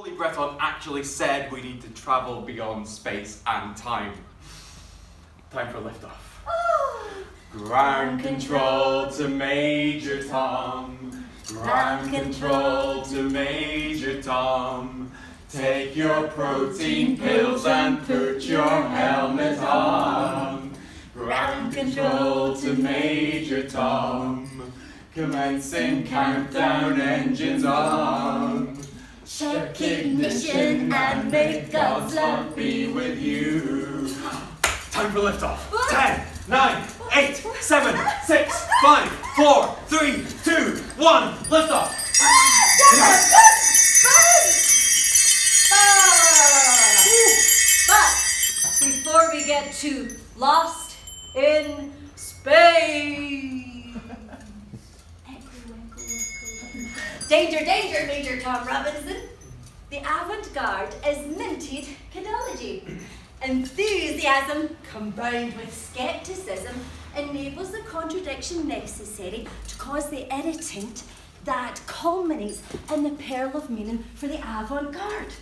Surely Breton actually said we need to travel beyond space and time. Time for liftoff. Ground control to Major Tom. Ground control to Major Tom. Take your protein pills and put your helmet on. Ground control to Major Tom. Commencing countdown, engines on. Check ignition and may God's love be with you. Time for liftoff. 10, 9, 8, 7, 6, 5, 4, 3, 2, 1, liftoff. But before we get to Lost in Space. Danger, danger, Major Tom Robinson. The Avant Garde is minted Kidology. Enthusiasm combined with skepticism enables the contradiction necessary to cause the irritant that culminates in the pearl of meaning for the Avant Garde.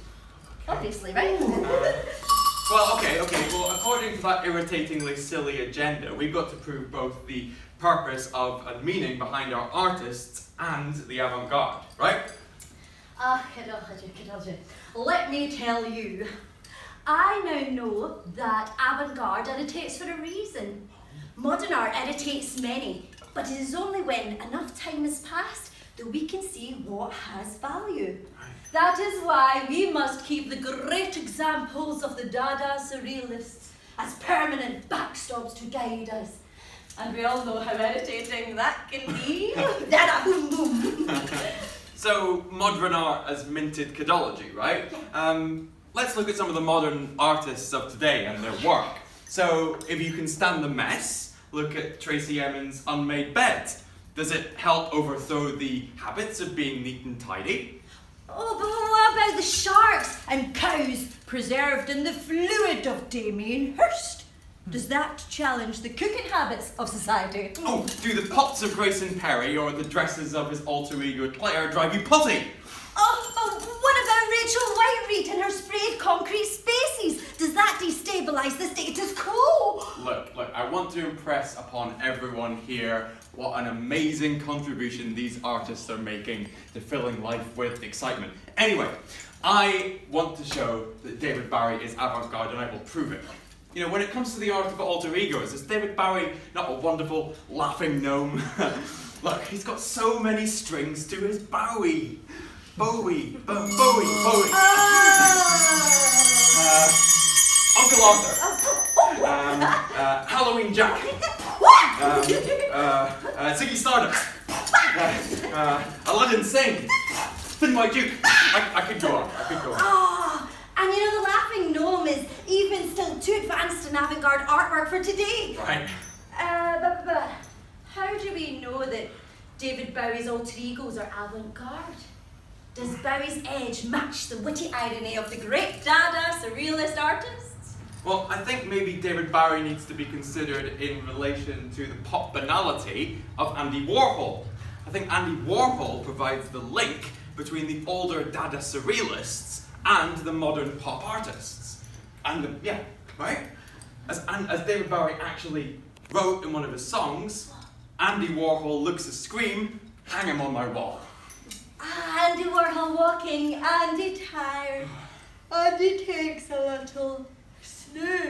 Obviously, right? Well, okay. Well, according to that irritatingly silly agenda, we've got to prove both the purpose of and meaning behind our artists and the avant-garde, right? Kidology. Let me tell you, I now know that avant-garde irritates for a reason. Modern art irritates many, but it is only when enough time has passed that we can see what has value. That is why we must keep the great examples of the dada surrealists as permanent backstops to guide us. And we all know how irritating that can be. Dada boom boom. So, modern art as minted Kidology, right? Let's look at some of the modern artists of today and their work. So, if you can stand the mess, look at Tracy Emin's Unmade Bed. Does it help overthrow the habits of being neat and tidy? Oh, but what about the sharks and cows preserved in the fluid of Damien Hirst? Does that challenge the cooking habits of society? Oh, do the pots of Grayson Perry or the dresses of his alter ego Claire drive you potty? Oh, what about Rachel Whiteread and her sprayed concrete spaces? Does that destabilise the status quo? Look, I want to impress upon everyone here what an amazing contribution these artists are making to filling life with excitement. Anyway, I want to show that David Bowie is avant-garde and I will prove it. You know, when it comes to the art of alter egos, is David Bowie not a wonderful laughing gnome? Look, he's got so many strings to his Bowie. Bowie. Uncle Arthur. Halloween Jack. Ziggy Stardust. Aladdin Singh. Thin White Duke. I could go on. And you know, the laughing gnome is even still too advanced in avant-garde artwork for today. Right. But how do we know that David Bowie's alter egos are avant-garde? Does Bowie's edge match the witty irony of the great dada surrealist artists? Well, I think maybe David Bowie needs to be considered in relation to the pop banality of Andy Warhol. I think Andy Warhol provides the link between the older dada surrealists and the modern pop artists. And right? As David Bowie actually wrote in one of his songs, Andy Warhol looks a scream, hang him on my wall. Andy Warhol walking, Andy tired, Andy takes a little snooze.